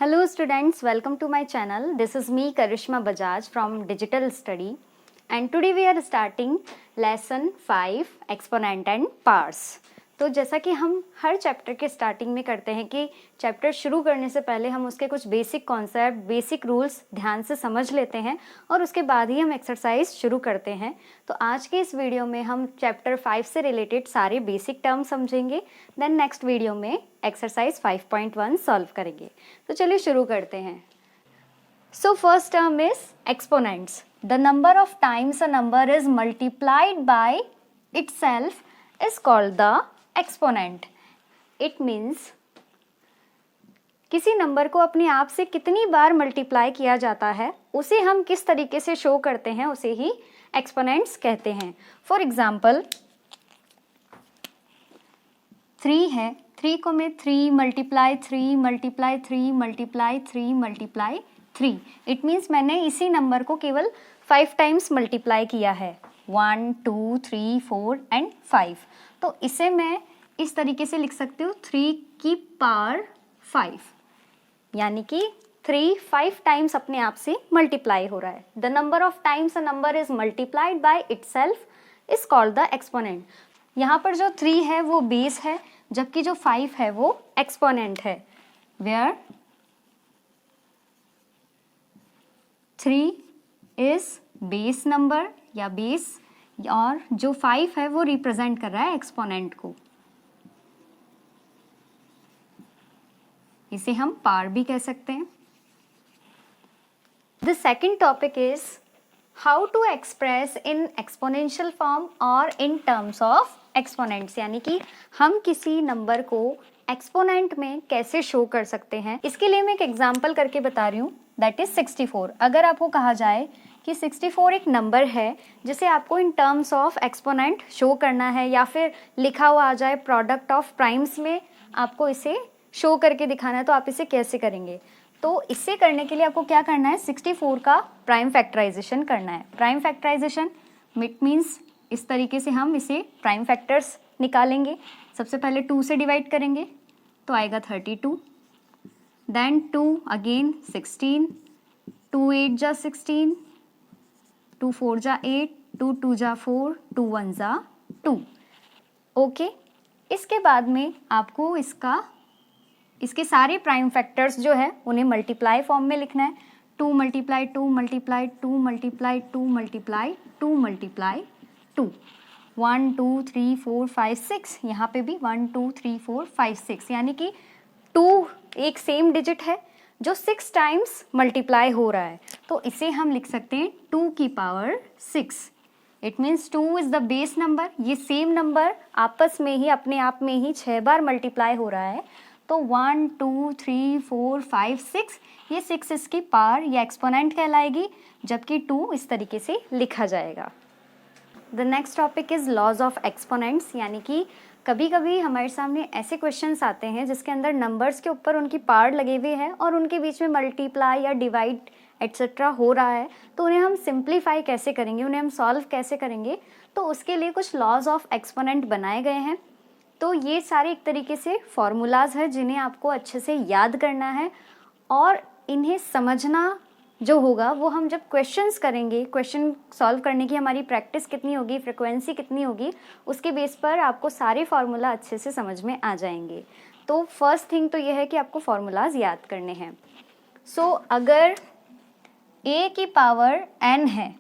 Hello students, welcome to my channel. This is me Karishma Bajaj from Digital Study, and today we are starting lesson 5 exponent and powers. तो जैसा कि हम हर chapter के starting में करते हैं कि चैप्टर शुरू करने से पहले हम उसके कुछ बेसिक कॉन्सेप्ट, बेसिक रूल्स ध्यान से समझ लेते हैं और उसके बाद ही हम एक्सरसाइज शुरू करते हैं। तो आज के इस वीडियो में हम चैप्टर 5 से रिलेटेड सारे बेसिक टर्म समझेंगे, देन नेक्स्ट वीडियो में एक्सरसाइज 5.1 सॉल्व करेंगे। तो चलिए शुरू करते हैं। So first term is exponents. The number of times a number is multiplied by itself is called the exponent. It means किसी नंबर को अपने आप से कितनी बार मल्टीप्लाई किया जाता है उसे हम किस तरीके से शो करते हैं उसे ही एक्सपोनेंट्स कहते हैं। फॉर एग्जाम्पल 3 है, 3 को मैं 3 multiply 3 multiply 3 multiply 3 multiply 3, it means मैंने इसी नंबर को केवल 5 टाइम्स मल्टीप्लाई किया है, 1 2 3 4 एंड 5। तो इसे मैं इस तरीके से लिख सकती हूँ 3 की पावर 5, यानी कि 3 5 टाइम्स अपने आप से मल्टीप्लाई हो रहा है। The number of times a number is multiplied by itself is called the exponent. यहाँ पर जो 3 है वो बेस है, जबकि जो 5 है वो एक्सपोनेंट है, वेयर 3 इज बेस नंबर या बेस, और जो 5 है वो रिप्रेजेंट कर रहा है एक्सपोनेंट को। इसे हम पावर भी कह सकते हैं। The second topic is how to express in exponential form और इन टर्म्स ऑफ एक्सपोनेंट्स, यानी कि हम किसी नंबर को एक्सपोनेंट में कैसे शो कर सकते हैं। इसके लिए मैं एक एग्जांपल करके बता रही हूँ, दैट इज 64। अगर आपको कहा जाए कि 64 एक नंबर है जिसे आपको in terms of exponent show करना है, या फिर लिखा हुआ आ जाए प्रोडक्ट ऑफ प्राइम्स में आपको इसे शो करके दिखाना है, तो आप इसे कैसे करेंगे। तो इसे करने के लिए आपको क्या करना है, 64 का प्राइम फैक्टराइजेशन करना है। प्राइम फैक्टराइजेशन इट मीन्स इस तरीके से हम इसे प्राइम फैक्टर्स निकालेंगे। सबसे पहले 2 से डिवाइड करेंगे तो आएगा 32, देन 2 अगेन 16, 2 8 जा 16, 2 4 जा 8, 2 2 जा 4, 2 1 जा 2। ओके, इसके बाद में आपको इसके सारे प्राइम फैक्टर्स जो है उन्हें मल्टीप्लाई फॉर्म में लिखना है। 2 multiply 2 multiply 2 multiply 2 multiply 2 multiply 2, 1 2 3 4 5 6, यहाँ पे भी 1 2 3 4 5 6, यानी कि 2 एक सेम डिजिट है जो 6 टाइम्स मल्टीप्लाई हो रहा है। तो इसे हम लिख सकते हैं 2 की power 6। It means 2 is the base number. ये सेम नंबर आपस में ही अपने आप में ही 6 बार मल्टीप्लाई हो रहा है, तो 1 2 3 4 5 6, ये 6 इसकी पावर या एक्सपोनेंट कहलाएगी, जबकि 2 इस तरीके से लिखा जाएगा। The next topic is laws of exponents, यानी कि कभी कभी हमारे सामने ऐसे क्वेश्चंस आते हैं जिसके अंदर नंबर्स के ऊपर उनकी पावर लगे हुए हैं और उनके बीच में मल्टीप्लाई या डिवाइड एट्सेट्रा हो रहा है, तो उन्हें हम सिंप्लीफाई कैसे करेंगे, उन्हें हम सॉल्व कैसे करेंगे। तो उसके लिए कुछ लॉज ऑफ एक्सपोनेंट बनाए गए हैं। तो ये सारे एक तरीके से फॉर्मूलाज है जिन्हें आपको अच्छे से याद करना है, और इन्हें समझना जो होगा वो हम जब क्वेश्चंस करेंगे, क्वेश्चन सॉल्व करने की हमारी प्रैक्टिस कितनी होगी, फ्रिक्वेंसी कितनी होगी, उसके बेस पर आपको सारे फार्मूला अच्छे से समझ में आ जाएंगे। तो फर्स्ट थिंग तो ये है कि आपको फार्मूलाज याद करने हैं। सो अगर a की पावर n है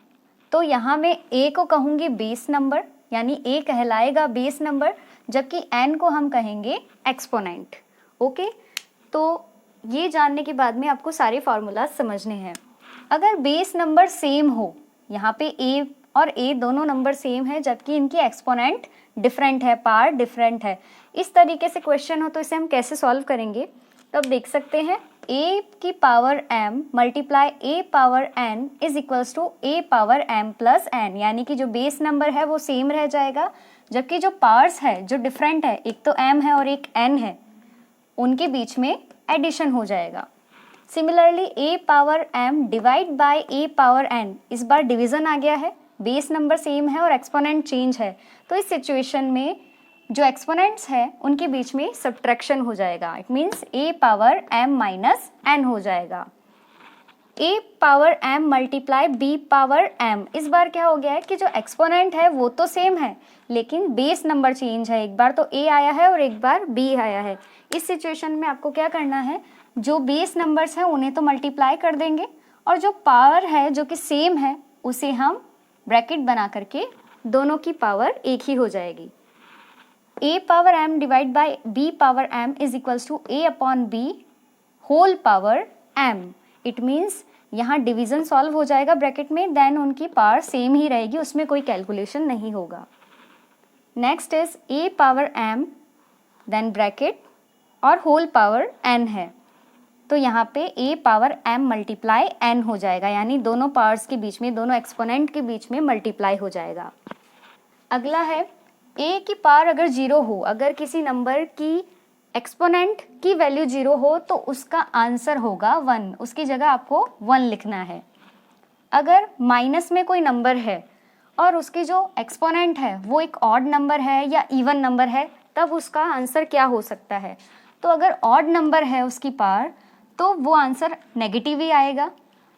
तो यहाँ मैं a को कहूँगी बेस नंबर, यानी a कहलाएगा बेस नंबर, जबकि n को हम कहेंगे एक्सपोनेंट। ओके, तो ये जानने के बाद में आपको सारे फार्मूलाज समझने हैं। अगर बेस नंबर सेम हो, यहाँ पे a और a दोनों नंबर सेम है जबकि इनकी एक्सपोनेंट डिफरेंट है, पावर डिफरेंट है, इस तरीके से क्वेश्चन हो तो इसे हम कैसे सॉल्व करेंगे। तो अब देख सकते हैं a की power m multiply a power n is equals to a power m plus n, यानी कि जो बेस नंबर है वो सेम रह जाएगा, जबकि जो पावर्स है जो डिफरेंट है, एक तो m है और एक n है, उनके बीच में एडिशन हो जाएगा। Similarly a power m divide bye a power n, इस बार डिवीजन आ गया है, बेस नंबर सेम है और एक्सपोनेंट चेंज है, तो इस सिचुएशन में जो एक्सपोनेंट्स है उनके बीच में सब्ट्रैक्शन हो जाएगा। It means a power m minus n हो जाएगा। a power m multiply b power m। इस बार क्या हो गया है कि जो एक्सपोनेंट है वो तो सेम है लेकिन बेस नंबर चेंज है। एक बार तो a आया है और एक बार b आया है। इस सिचुएशन में आपको क्या करना है, जो बेस नंबर्स हैं उन्हें तो मल्टीप्लाई कर देंगे और जो पावर है जो कि सेम है उसे हम ब्रैकेट बना करके दोनों की पावर एक ही हो जाएगी। a power m divide by b power m is equals to a upon b whole power m। It means यहाँ डिवीजन सॉल्व हो जाएगा ब्रैकेट में, देन उनकी पावर सेम ही रहेगी, उसमें कोई कैलकुलेशन नहीं होगा। Next is a power m then bracket और होल पावर n है, तो यहाँ पे a power m multiply n हो जाएगा, यानी दोनों पावर्स के बीच में, दोनों एक्सपोनेंट के बीच में मल्टीप्लाई हो जाएगा। अगला है a की पावर अगर 0 हो, अगर किसी नंबर की एक्सपोनेंट की वैल्यू 0 हो तो उसका आंसर होगा 1, उसकी जगह आपको 1 लिखना है। अगर माइनस में कोई नंबर है और उसकी जो एक्सपोनेंट है वो एक ऑड नंबर है या इवन नंबर है, तब उसका आंसर क्या हो सकता है। तो अगर ऑड नंबर है उसकी पावर तो वो आंसर नेगेटिव ही आएगा,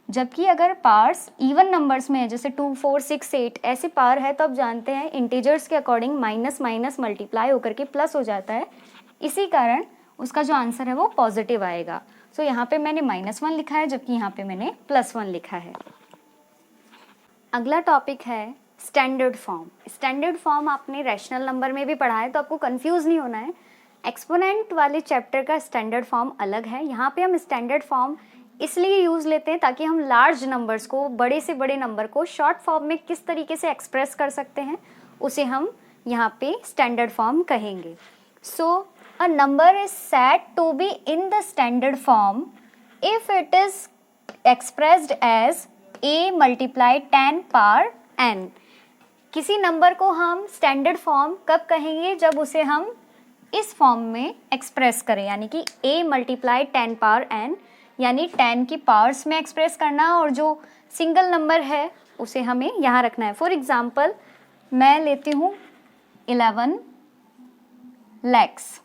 जबकि अगर पावर्स इवन नंबर्स में है जैसे 2, 4, 6, 8 ऐसे पावर है तो आप जानते हैं इंटीजर्स के अकॉर्डिंग माइनस माइनस मल्टीप्लाई होकर के प्लस हो जाता है, इसी कारण उसका जो आंसर है वो पॉजिटिव आएगा। सो यहाँ पे मैंने -1 लिखा है जबकि यहाँ पे मैंने +1 लिखा है। अगला टॉपिक है स्टैंडर्ड फॉर्म। स्टैंडर्ड फॉर्म आपने रैशनल नंबर में भी पढ़ा है तो आपको कंफ्यूज नहीं होना है। एक्सपोनेंट वाले चैप्टर का स्टैंडर्ड फॉर्म अलग है, यहाँ पे हम स्टैंडर्ड फॉर्म इसलिए यूज़ लेते हैं ताकि हम लार्ज नंबर्स को, बड़े से बड़े नंबर को शॉर्ट फॉर्म में किस तरीके से एक्सप्रेस कर सकते हैं उसे हम यहाँ पे स्टैंडर्ड फॉर्म कहेंगे। सो a number is said to be in the standard form if it is expressed as a multiplied 10 power n। किसी नंबर को हम स्टैंडर्ड फॉर्म कब कहेंगे, जब उसे हम इस फॉर्म में एक्सप्रेस करें, यानी कि a मल्टीप्लाई 10 पावर n, यानी 10 की पावर्स में एक्सप्रेस करना और जो सिंगल नंबर है उसे हमें यहाँ रखना है। फॉर एग्जाम्पल मैं लेती हूँ 11 lakhs।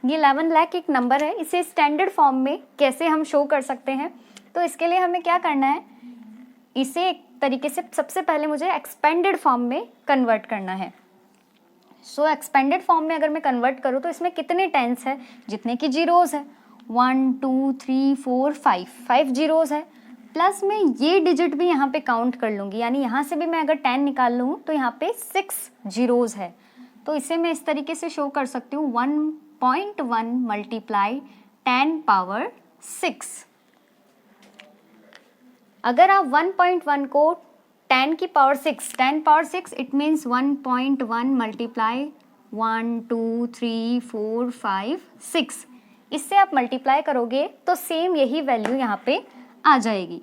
ये 11 लाख एक नंबर है, इसे स्टैंडर्ड फॉर्म में कैसे हम शो कर सकते हैं, तो इसके लिए हमें क्या करना है, इसे एक तरीके से सबसे पहले मुझे एक्सपेंडेड फॉर्म में कन्वर्ट करना है। सो एक्सपेंडेड फॉर्म में अगर मैं कन्वर्ट करूँ तो इसमें कितने टेंस है, जितने की जीरोज़ है, 1 2 3 4 5 जीरोज़ है, प्लस मैं ये डिजिट भी यहाँ पे काउंट कर लूँगी, यानी यहाँ से भी मैं अगर 10 निकाल लूँ तो यहाँ पे 6 जीरोज़ है। तो इसे मैं इस तरीके से शो कर सकती हूँ 1.1 मल्टीप्लाई 10 पावर 6। अगर आप 1.1 को 10 की power 6, 10 power 6 it means 1.1 multiply 1 2 3 4 5 6, इससे आप मल्टीप्लाई करोगे तो सेम यही वैल्यू यहाँ पे आ जाएगी।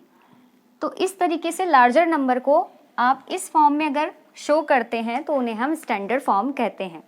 तो इस तरीके से लार्जर नंबर को आप इस फॉर्म में अगर शो करते हैं तो उन्हें हम स्टैंडर्ड फॉर्म कहते हैं।